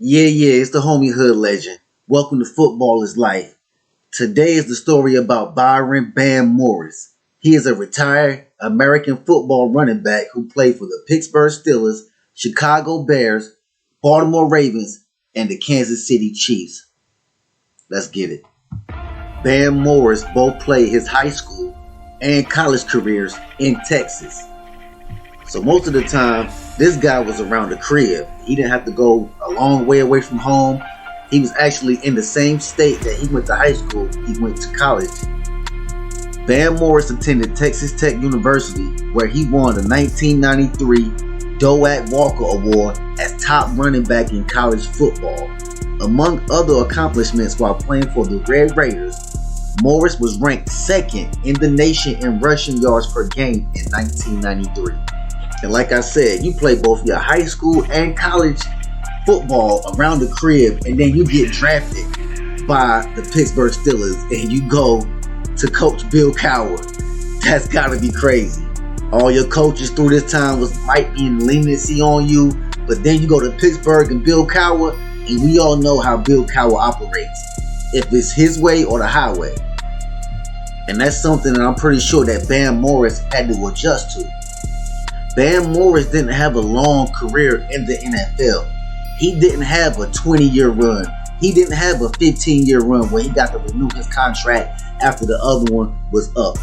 Yeah, it's the homie hood legend. Welcome to Football is Life. Today is the story about Byron Bam Morris. He is a retired American football running back who played for the Pittsburgh Steelers, Chicago Bears, Baltimore Ravens, and the Kansas City Chiefs. Let's get it. Bam Morris both played his high school and college careers in Texas. So most of the time, this guy was around the crib. He didn't have to go a long way away from home. He was actually in the same state that he went to high school, he went to college. Bam Morris attended Texas Tech University, where he won the 1993 Doak Walker Award as top running back in college football. Among other accomplishments while playing for the Red Raiders, Morris was ranked second in the nation in rushing yards per game in 1993. And like I said, you play both your high school and college football around the crib, and then you get drafted by the Pittsburgh Steelers and you go to Coach Bill Cowher. That's gotta be crazy. All your coaches through this time might be in leniency on you, but then you go to Pittsburgh and Bill Cowher, and we all know how Bill Cowher operates. If it's his way or the highway. And that's something that I'm pretty sure that Bam Morris had to adjust to. Bam Morris didn't have a long career in the NFL. He didn't have a 20-year run. He didn't have a 15-year run where he got to renew his contract after the other one was up.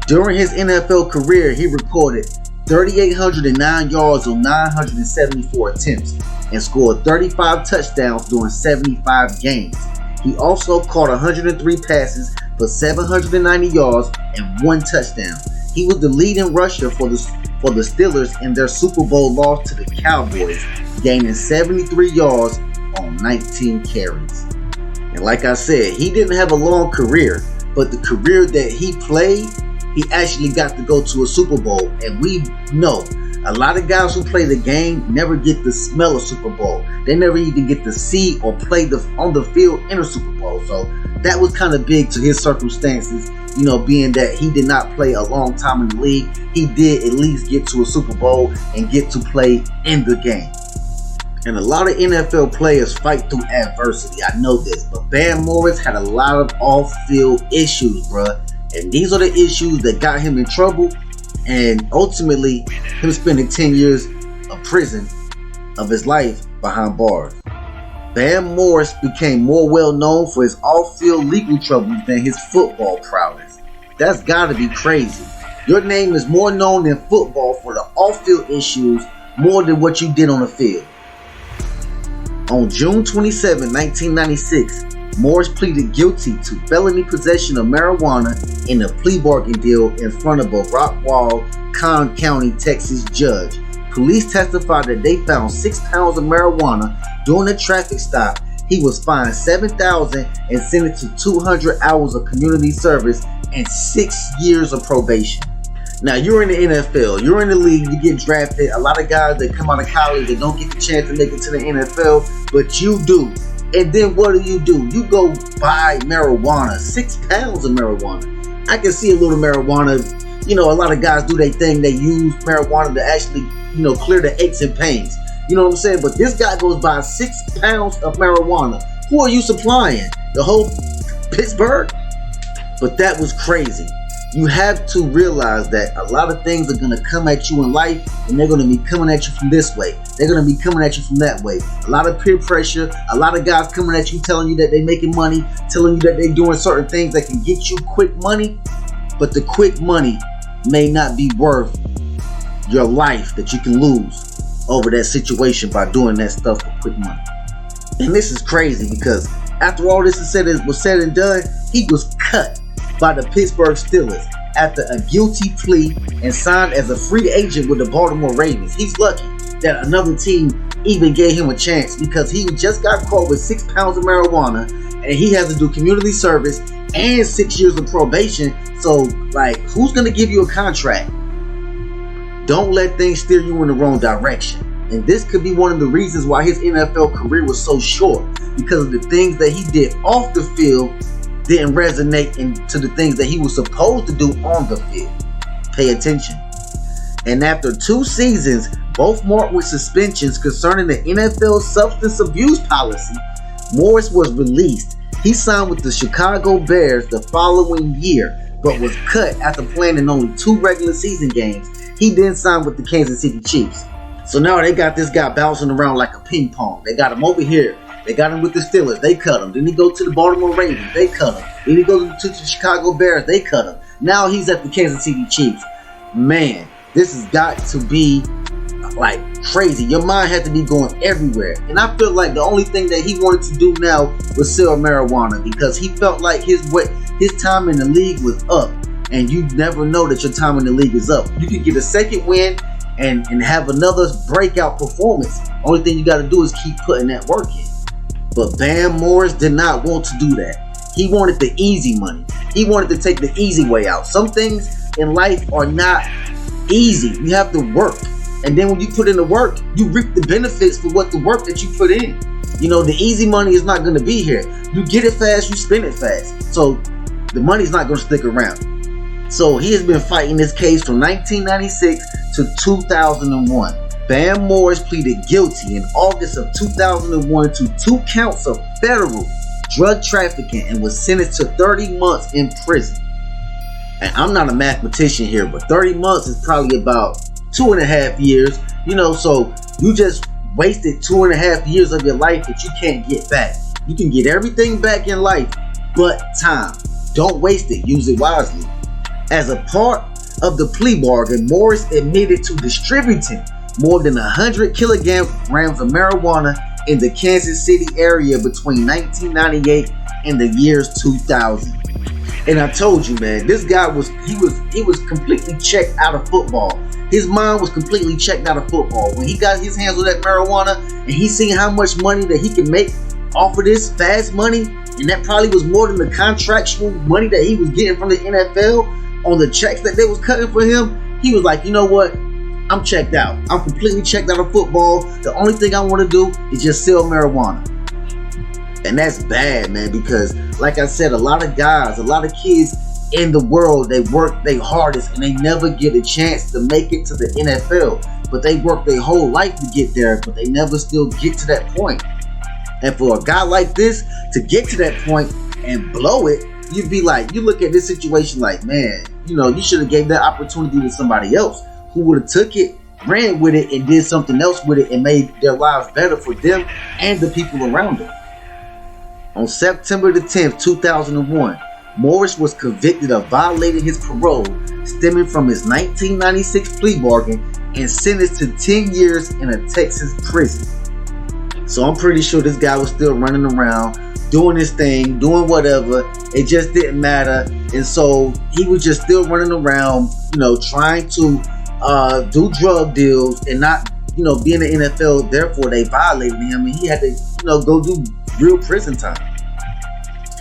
During his NFL career, he recorded 3,809 yards on 974 attempts and scored 35 touchdowns during 75 games. He also caught 103 passes for 790 yards and 1 touchdown. He was the leading rusher for the Steelers in their Super Bowl loss to the Cowboys, gaining 73 yards on 19 carries. And like I said, he didn't have a long career, but the career that he played, he actually got to go to a Super Bowl. And we know a lot of guys who play the game never get to smell a Super Bowl. They never even get to see or play on the field in a Super Bowl. So that was kind of big to his circumstances, being that he did not play a long time in the league. He did at least get to a Super Bowl and get to play in the game. And a lot of NFL players fight through adversity. I know this, but Bam Morris had a lot of off-field issues, bruh. And these are the issues that got him in trouble, and ultimately him spending 10 years of prison of his life behind bars. Bam Morris became more well known for his off-field legal troubles than his football prowess. That's gotta be crazy. Your name is more known in football for the off-field issues more than what you did on the field. On June 27, 1996, Morris pleaded guilty to felony possession of marijuana in a plea bargain deal in front of a Rockwall, County, Texas judge. Police testified that they found 6 pounds of marijuana during a traffic stop. He was fined $7,000 and sentenced to 200 hours of community service and 6 years of probation. Now, you're in the NFL, you're in the league, you get drafted. A lot of guys that come out of college, they don't get the chance to make it to the NFL, but you do. And then what do? You go buy marijuana, 6 pounds of marijuana. I can see a little marijuana. A lot of guys do their thing. They use marijuana to actually, clear the aches and pains. You know what I'm saying? But this guy goes buy 6 pounds of marijuana. Who are you supplying? The whole Pittsburgh? But that was crazy. You have to realize that a lot of things are going to come at you in life, and they're going to be coming at you from this way. They're going to be coming at you from that way. A lot of peer pressure, a lot of guys coming at you, telling you that they're making money, telling you that they're doing certain things that can get you quick money, but the quick money may not be worth your life that you can lose over that situation by doing that stuff for quick money. And this is crazy because after all this was said and done, he was cut by the Pittsburgh Steelers after a guilty plea and signed as a free agent with the Baltimore Ravens. He's lucky that another team even gave him a chance because he just got caught with 6 pounds of marijuana and he has to do community service and 6 years of probation. So, who's going to give you a contract? Don't let things steer you in the wrong direction. And this could be one of the reasons why his NFL career was so short, because of the things that he did off the field didn't resonate into the things that he was supposed to do on the field. Pay attention. And after 2 seasons, both marked with suspensions concerning the NFL's substance abuse policy, Morris was released. He signed with the Chicago Bears the following year, but was cut after playing in only 2 regular season games. He then signed with the Kansas City Chiefs. So now they got this guy bouncing around like a ping pong. They got him over here. They got him with the Steelers. They cut him. Then he goes to the Baltimore Ravens. They cut him. Then he goes to the Chicago Bears. They cut him. Now he's at the Kansas City Chiefs. Man, this has got to be like crazy. Your mind had to be going everywhere. And I feel like the only thing that he wanted to do now was sell marijuana, because he felt like his time in the league was up. And you never know that your time in the league is up. You could get a second win and have another breakout performance. Only thing you got to do is keep putting that work in. But Bam Morris did not want to do that. He wanted the easy money. He wanted to take the easy way out. Some things in life are not easy. You have to work. And then when you put in the work, you reap the benefits for what the work that you put in. You know, the easy money is not going to be here. You get it fast, you spend it fast. So the money's not going to stick around. So he has been fighting this case from 1996 to 2001. Bam Morris pleaded guilty in August of 2001 to 2 counts of federal drug trafficking and was sentenced to 30 months in prison. And I'm not a mathematician here, but 30 months is probably about 2.5 years. You know, so you just wasted 2.5 years of your life that you can't get back. You can get everything back in life, but time. Don't waste it. Use it wisely. As a part of the plea bargain, Morris admitted to distributing more than 100 kilograms of marijuana in the Kansas City area between 1998 and the years 2000. And I told you, man, this guy was completely checked out of football. His mind was completely checked out of football. When he got his hands on that marijuana and he seen how much money that he can make off of this fast money, and that probably was more than the contractual money that he was getting from the NFL on the checks that they was cutting for him, he was like, you know what? I'm checked out. I'm completely checked out of football. The only thing I want to do is just sell marijuana. And that's bad, man, because like I said, a lot of guys, a lot of kids in the world, they work their hardest and they never get a chance to make it to the NFL. But they work their whole life to get there, but they never still get to that point. And for a guy like this to get to that point and blow it, you'd be like, you look at this situation like, man, you know, you should have gave that opportunity to somebody else who would have took it, ran with it, and did something else with it and made their lives better for them and the people around them. On September the 10th, 2001, Morris was convicted of violating his parole stemming from his 1996 plea bargain and sentenced to 10 years in a Texas prison. So I'm pretty sure this guy was still running around, doing his thing, doing whatever. It just didn't matter. And so he was just still running around, you know, trying to do drug deals and not, you know, be in the NFL. Therefore, they violated him and he had to, you know, go do real prison time.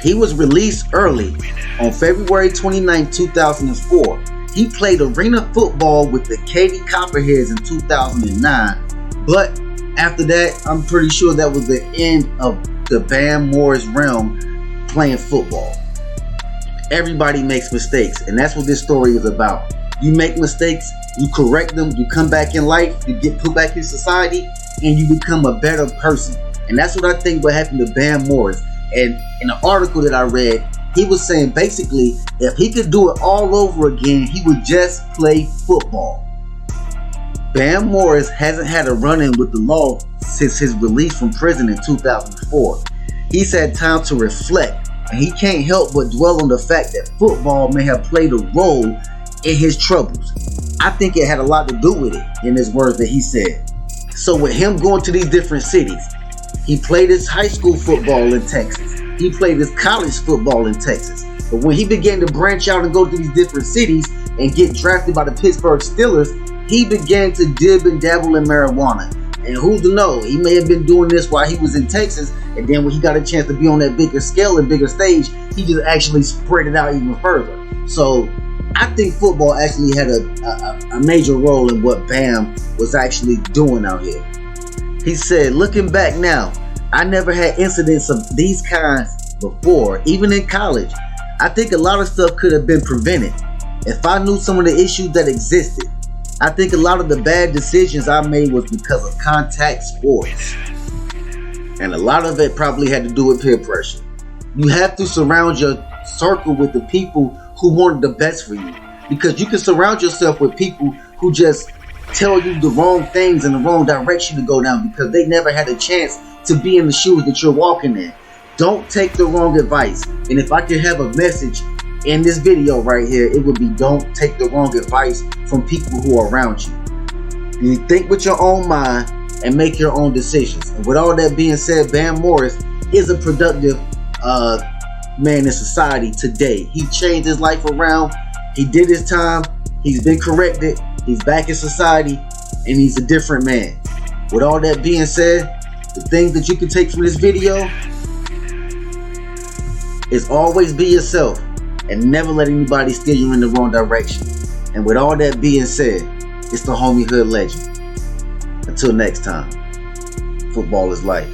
He was released early on February 29, 2004. He played arena football with the Katy Copperheads in 2009. But after that, I'm pretty sure that was the end of the Bam Morris realm playing football. Everybody makes mistakes, and that's what this story is about. You make mistakes, you correct them, you come back in life, you get put back in society, and you become a better person. And that's what I think what happened to Bam Morris. And in an article that I read, he was saying basically, if he could do it all over again, he would just play football. Bam Morris hasn't had a run-in with the law since his release from prison in 2004. He's had time to reflect, and he can't help but dwell on the fact that football may have played a role in his troubles. I think it had a lot to do with it, in his words that he said. So with him going to these different cities, he played his high school football in Texas. He played his college football in Texas. But when he began to branch out and go to these different cities and get drafted by the Pittsburgh Steelers, he began to dib and dabble in marijuana. And who's to know, he may have been doing this while he was in Texas, and then when he got a chance to be on that bigger scale and bigger stage, he just actually spread it out even further. So I think football actually had a major role in what Bam was actually doing out here. He said, looking back now, I never had incidents of these kinds before, even in college. I think a lot of stuff could have been prevented if I knew some of the issues that existed. I think a lot of the bad decisions I made was because of contact sports. And a lot of it probably had to do with peer pressure. You have to surround your circle with the people who want the best for you. Because you can surround yourself with people who just tell you the wrong things in the wrong direction to go down because they never had a chance to be in the shoes that you're walking in. Don't take the wrong advice. And if I could have a message in this video right here, it would be don't take the wrong advice from people who are around you. You think with your own mind and make your own decisions. And with all that being said, Bam Morris is a productive man in society today. He changed his life around. He did his time. He's been corrected. He's back in society, and he's a different man. With all that being said, the things that you can take from this video is always be yourself and never let anybody steer you in the wrong direction. And with all that being said, it's the homie Hood Legend. Until next time, football is life.